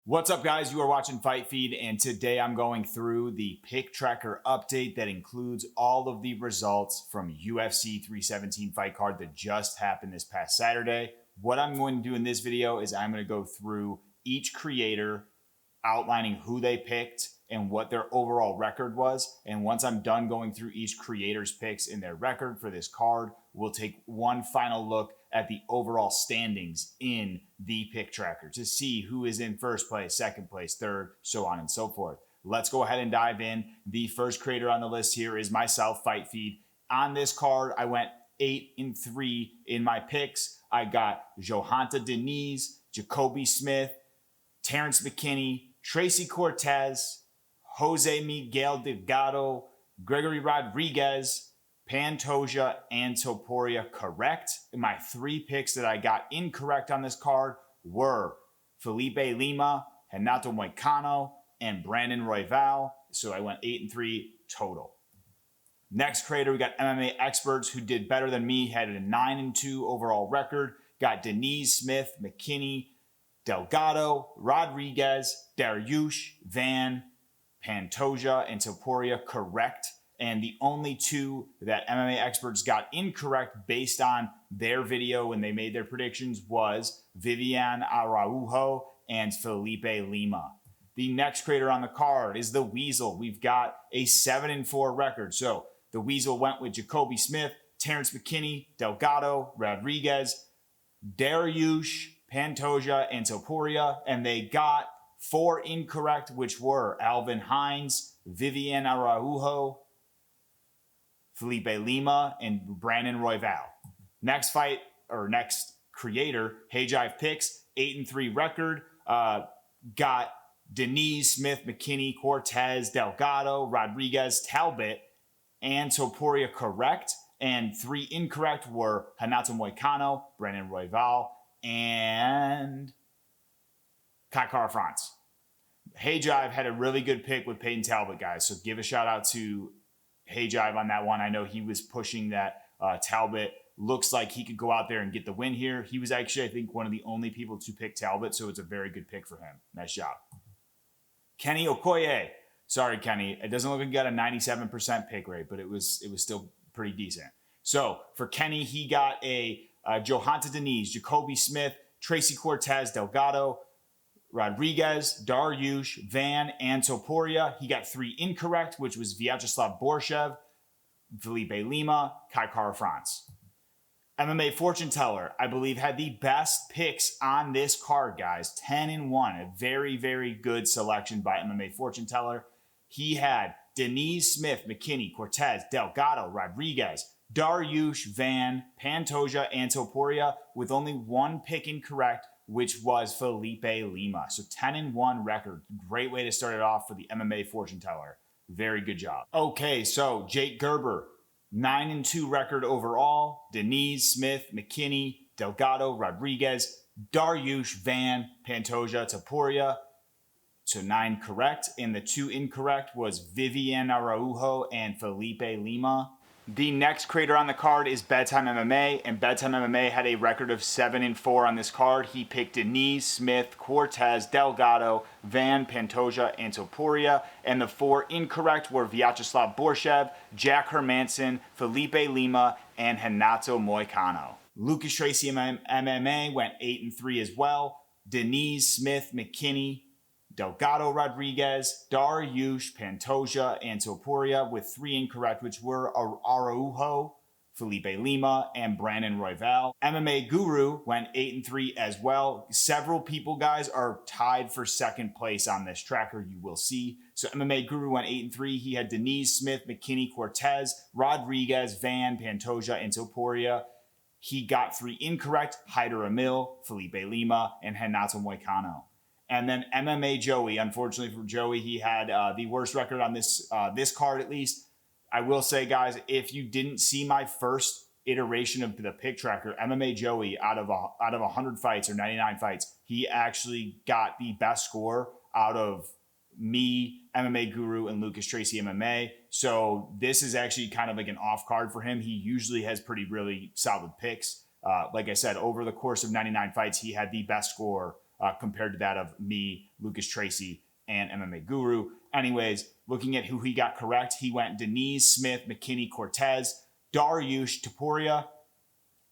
What's up, guys? You are watching Fight Feed, and today I'm going through the Pick Tracker update that includes all of the results from UFC 317 fight card that just happened this past Saturday. What I'm going to do in this video is I'm going to go through each creator, outlining who they picked and what their overall record was. And once I'm done going through each creator's picks and their record for this card, we'll take one final look at the overall standings in the Pick Tracker to see who is in first place, second place, third, so on and so forth. Let's go ahead and dive in. The first creator on the list here is myself, Fight Feed. On this card, I went 8-3 in my picks. I got Johanna Denise, Jacoby Smith, Terrence McKinney, Tracy Cortez, Jose Miguel Delgado, Gregory Rodriguez, Pantoja, and Topuria correct. And my three picks that I got incorrect on this card were Felipe Lima, Renato Moicano, and Brandon Royval. So I went 8-3 total. Next creator, we got MMA Experts, who did better than me, had a 9-2 overall record. Got Denise, Smith, McKinney, Delgado, Rodriguez, Dariush, Van, Pantoja, and Topuria correct. And the only two that MMA Experts got incorrect based on their video when they made their predictions was Vivian Araujo and Felipe Lima. The next creator on the card is the Weasle. We've got a 7-4 record. So the Weasle went with Jacoby Smith, Terrence McKinney, Delgado, Rodriguez, Dariush, Pantoja, and Topuria, and they got 4 incorrect, which were Alvin Hines, Vivian Araujo, Felipe Lima, and Brandon Royval. Next creator, Hayjive Picks, 8-3 record, got Denise, Smith, McKinney, Cortez, Delgado, Rodriguez, Talbot, and Topuria correct, and 3 incorrect were Renato Moicano, Brandon Royval, and Kai Kara-France. Hayjive had a really good pick with Peyton Talbot, guys, so give a shout out to Hayjive on that one. I know he was pushing that Talbot looks like he could go out there and get the win here. He was actually, I think, one of the only people to pick Talbot, so it's a very good pick for him. Nice job. Kenny Okoye. Sorry, Kenny. It doesn't look like he got a 97% pick rate, but it was still pretty decent. So for Kenny, he got a Johanna Denise, Jacoby Smith, Tracy Cortez, Delgado, Rodriguez, Dariush, Van, and Topuria. He got 3 incorrect, which was Vyacheslav Borshev, Felipe Lima, Kai Kara-France. MMA Fortune Teller, I believe, had the best picks on this card, guys. 10-1. A very, very good selection by MMA Fortune Teller. He had Denise, Smith, McKinney, Cortez, Delgado, Rodriguez, Dariush, Van, Pantoja, and Topuria, with only 1 pick incorrect, which was Felipe Lima. So 10-1 record. Great way to start it off for the MMA Fortune Teller. Very good job. Okay, so Jake Gerber, 9-2 record overall. Denise, Smith, McKinney, Delgado, Rodriguez, Dariush, Van, Pantoja, Topuria. So 9 correct. And the 2 incorrect was Vivian Araujo and Felipe Lima. The next creator on the card is Bedtime MMA, and Bedtime MMA had a record of 7-4 on this card. He picked Denise, Smith, Cortez, Delgado, Van, Pantoja, and Topuria, and the 4 incorrect were Vyacheslav Borshev, Jack Hermanson, Felipe Lima, and Renato Moicano. Lucas Tracy MMA went 8-3 as well. Denise, Smith, McKinney, Delgado, Rodriguez, Dariush, Pantoja, and Topuria, with 3 incorrect, which were Araujo, Felipe Lima, and Brandon Royval. MMA Guru went 8-3 as well. Several people, guys, are tied for second place on this tracker, you will see. So MMA Guru went 8-3. He had Denise, Smith, McKinney, Cortez, Rodriguez, Van, Pantoja, and Topuria. He got 3 incorrect: Hyder Emil, Felipe Lima, and Renato Moicano. And then MMA Joey, unfortunately for Joey, he had the worst record on this card, at least. I will say, guys, if you didn't see my first iteration of the pick tracker, MMA Joey, out of 100 fights or 99 fights, he actually got the best score out of me, MMA Guru, and Lucas Tracy MMA. So this is actually kind of like an off card for him. He usually has really solid picks. Like I said, over the course of 99 fights, he had the best score compared to that of me, Lucas Tracy, and MMA Guru. Anyways, looking at who he got correct, he went Denise, Smith, McKinney, Cortez, Dariush, Taporia.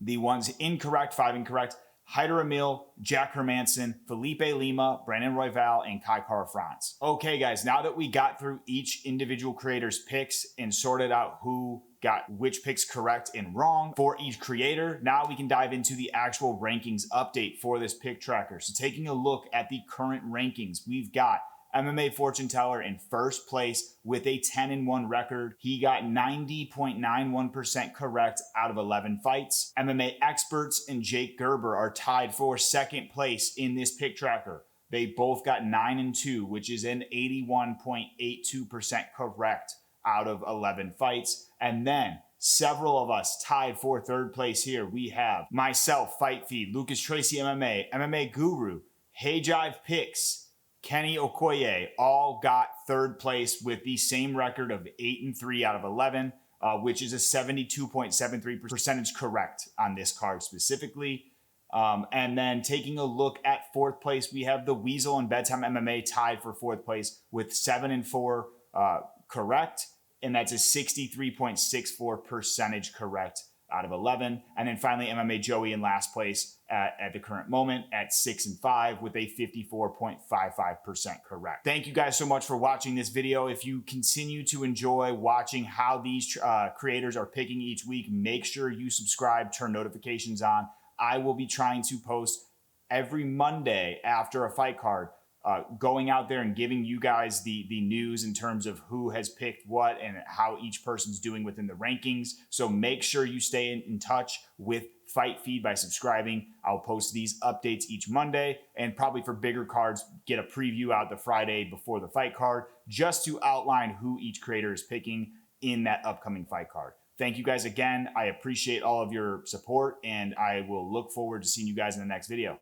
The ones incorrect, 5 incorrect, Hyder Emil, Jack Hermanson, Felipe Lima, Brandon Royval, and Kai Kara-France. Okay, guys, now that we got through each individual creator's picks and sorted out who got which picks correct and wrong for each creator, now we can dive into the actual rankings update for this pick tracker. So taking a look at the current rankings, we've got MMA Fortune Teller in first place with a 10-1 record. He got 90.91% correct out of 11 fights. MMA Experts and Jake Gerber are tied for second place in this pick tracker. They both got 9-2, which is an 81.82% correct out of 11 fights. And then several of us tied for third place here. We have myself, FITEFEED, Lucas Tracy MMA, MMA Guru, Hey Jive Picks, Kenny Okoye, all got third place with the same record of 8-3 out of 11, which is a 72.73% correct on this card specifically. And then taking a look at fourth place, we have the Weasle and Bedtime MMA tied for fourth place with 7-4 correct, and that's a 63.64% correct out of 11. And then finally, MMA Joey in last place at the current moment at 6-5 with a 54.55% correct. Thank you guys so much for watching this video. If you continue to enjoy watching how these creators are picking each week, make sure you subscribe, turn notifications on. I will be trying to post every Monday after a fight card, going out there and giving you guys the news in terms of who has picked what and how each person's doing within the rankings. So make sure you stay in touch with FITEFEED by subscribing. I'll post these updates each Monday, and probably for bigger cards, get a preview out the Friday before the fight card, just to outline who each creator is picking in that upcoming fight card. Thank you guys again. I appreciate all of your support, and I will look forward to seeing you guys in the next video.